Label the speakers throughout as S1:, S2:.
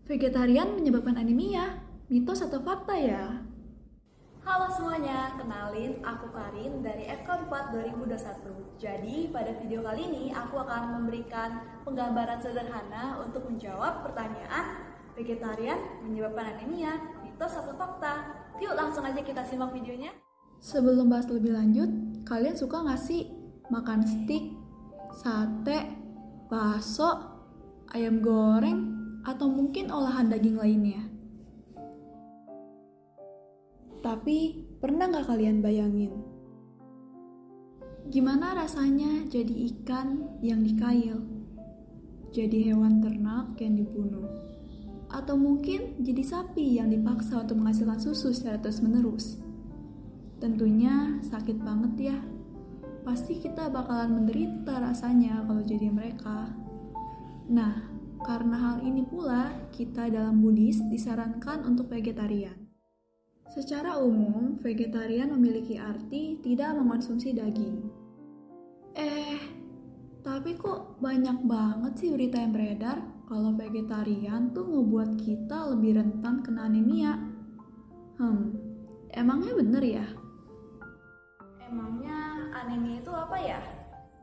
S1: Vegetarian menyebabkan anemia, mitos atau fakta ya?
S2: Halo semuanya, kenalin aku Karin dari FK4 2021. Jadi pada video kali ini aku akan memberikan penggambaran sederhana untuk menjawab pertanyaan vegetarian menyebabkan anemia, mitos atau fakta. Yuk langsung aja kita simak videonya.
S1: Sebelum bahas lebih lanjut, kalian suka nggak sih makan steak, sate, bakso, ayam goreng, atau mungkin olahan daging lainnya? Tapi pernah nggak kalian bayangin? Gimana rasanya jadi ikan yang dikail? Jadi hewan ternak yang dibunuh? Atau mungkin jadi sapi yang dipaksa untuk menghasilkan susu secara terus-menerus? Tentunya sakit banget ya. Pasti kita bakalan menderita rasanya kalau jadi mereka. Nah, karena hal ini pula, kita dalam Buddhis disarankan untuk vegetarian. Secara umum, vegetarian memiliki arti tidak mengonsumsi daging. Tapi kok banyak banget sih berita yang beredar kalau vegetarian tuh ngebuat kita lebih rentan kena anemia. Emangnya bener ya?
S2: Emangnya anemia itu apa ya?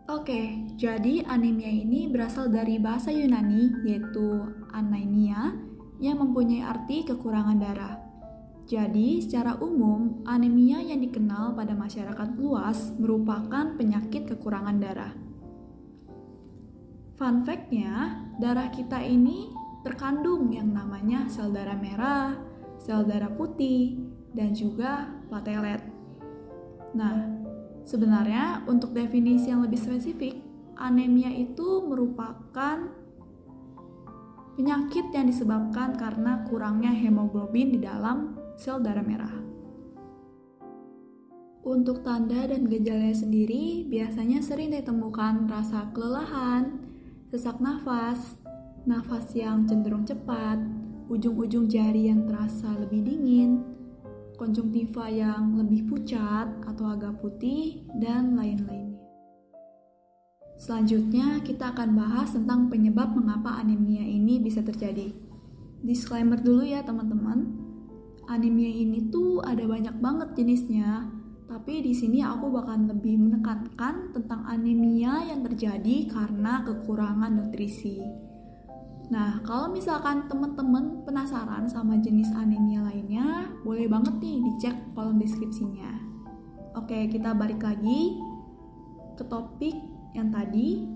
S1: Oke, jadi anemia ini berasal dari bahasa Yunani yaitu anemia yang mempunyai arti kekurangan darah. Jadi, secara umum, anemia yang dikenal pada masyarakat luas merupakan penyakit kekurangan darah. Fun fact-nya, darah kita ini terkandung yang namanya sel darah merah, sel darah putih, dan juga platelet. Nah, sebenarnya untuk definisi yang lebih spesifik, anemia itu merupakan penyakit yang disebabkan karena kurangnya hemoglobin di dalam sel darah merah. Untuk tanda dan gejalanya sendiri, biasanya sering ditemukan rasa kelelahan, sesak nafas, nafas yang cenderung cepat, ujung-ujung jari yang terasa lebih dingin, konjungtiva yang lebih pucat atau agak putih, dan lain-lainnya. Selanjutnya, kita akan bahas tentang penyebab mengapa anemia ini bisa terjadi. Disclaimer dulu ya teman-teman. Anemia ini tuh ada banyak banget jenisnya, tapi di sini aku bakal lebih menekankan tentang anemia yang terjadi karena kekurangan nutrisi. Nah, kalau misalkan teman-teman penasaran sama jenis anemia lainnya, boleh banget nih dicek kolom deskripsinya. Oke, kita balik lagi ke topik yang tadi.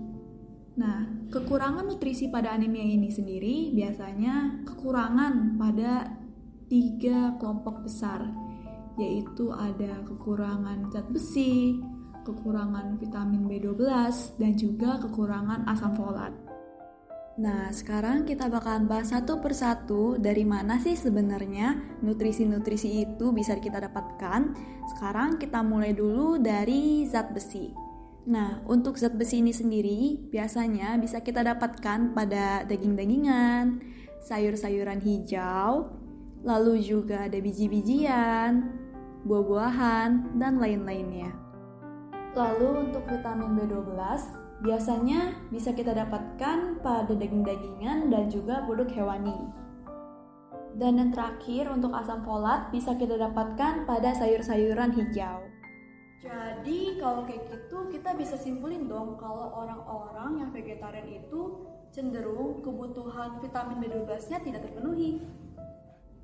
S1: Nah, kekurangan nutrisi pada anemia ini sendiri biasanya kekurangan pada 3 kelompok besar, yaitu ada kekurangan zat besi, kekurangan vitamin B12, dan juga kekurangan asam folat. Nah, sekarang kita bakalan bahas satu persatu dari mana sih sebenarnya nutrisi-nutrisi itu bisa kita dapatkan. Sekarang kita mulai dulu dari zat besi. Nah, untuk zat besi ini sendiri biasanya bisa kita dapatkan pada daging-dagingan, sayur-sayuran hijau, lalu juga ada biji-bijian, buah-buahan, dan lain-lainnya. Lalu untuk vitamin B12, biasanya bisa kita dapatkan pada daging-dagingan dan juga produk hewani. Dan yang terakhir untuk asam folat bisa kita dapatkan pada sayur-sayuran hijau.
S2: Jadi kalau kayak gitu kita bisa simpulin dong kalau orang-orang yang vegetarian itu cenderung kebutuhan vitamin B12-nya tidak terpenuhi.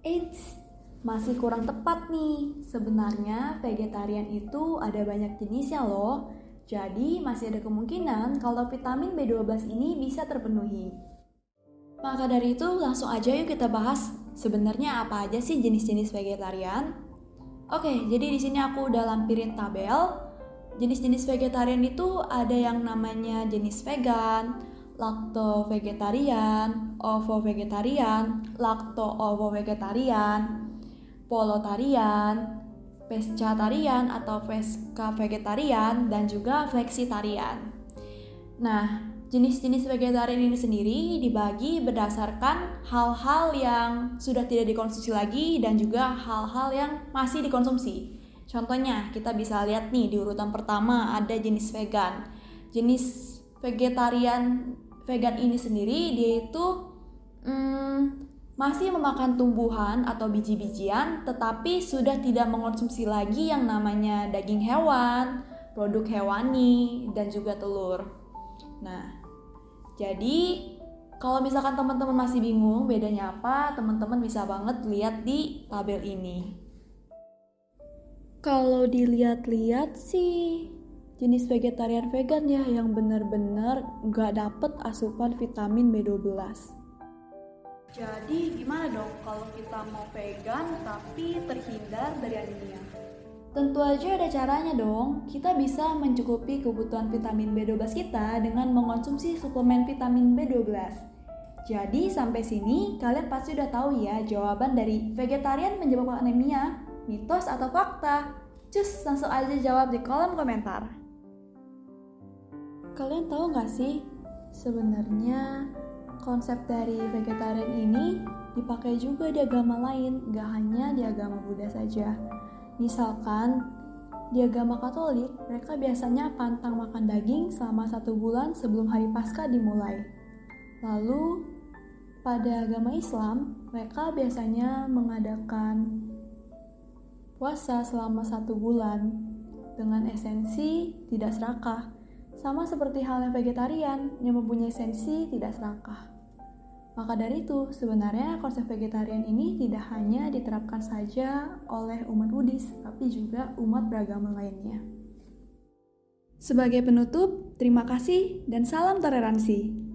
S1: Eits, masih kurang tepat nih. Sebenarnya vegetarian itu ada banyak jenisnya loh. Jadi masih ada kemungkinan kalau vitamin B12 ini bisa terpenuhi. Maka dari itu langsung aja yuk kita bahas sebenarnya apa aja sih jenis-jenis vegetarian. Oke, jadi di sini aku udah lampirin tabel. Jenis-jenis vegetarian itu ada yang namanya jenis vegan, lacto-vegetarian, ovo-vegetarian, lacto-ovo-vegetarian, polotarian, pescatarian atau pesca-vegetarian, dan juga flexitarian. Nah, jenis-jenis vegetarian ini sendiri dibagi berdasarkan hal-hal yang sudah tidak dikonsumsi lagi dan juga hal-hal yang masih dikonsumsi. Contohnya, kita bisa lihat nih di urutan pertama ada jenis vegan. Jenis vegan ini sendiri dia itu masih memakan tumbuhan atau biji-bijian, tetapi sudah tidak mengonsumsi lagi yang namanya daging hewan, produk hewani, dan juga telur. Nah, jadi kalau misalkan teman-teman masih bingung bedanya apa, teman-teman bisa banget lihat di tabel ini. Kalau dilihat-lihat sih, jenis vegetarian vegan ya yang benar-benar nggak dapet asupan vitamin B12.
S2: Jadi gimana dong kalau kita mau vegan tapi terhindar dari anemia?
S1: Tentu aja ada caranya dong. Kita bisa mencukupi kebutuhan vitamin B12 kita dengan mengonsumsi suplemen vitamin B12. Jadi sampai sini kalian pasti udah tahu ya jawaban dari vegetarian menyebabkan anemia, mitos atau fakta. Cus, langsung aja jawab di kolom komentar. Kalian tahu gak sih, sebenarnya konsep dari vegetarian ini dipakai juga di agama lain, gak hanya di agama Buddha saja. Misalkan, di agama Katolik, mereka biasanya pantang makan daging selama 1 bulan sebelum hari Paskah dimulai. Lalu, pada agama Islam, mereka biasanya mengadakan puasa selama 1 bulan dengan esensi tidak serakah. Sama seperti halnya vegetarian yang mempunyai esensi tidak serakah. Maka dari itu, sebenarnya konsep vegetarian ini tidak hanya diterapkan saja oleh umat Buddhis, tapi juga umat beragama lainnya. Sebagai penutup, terima kasih dan salam toleransi.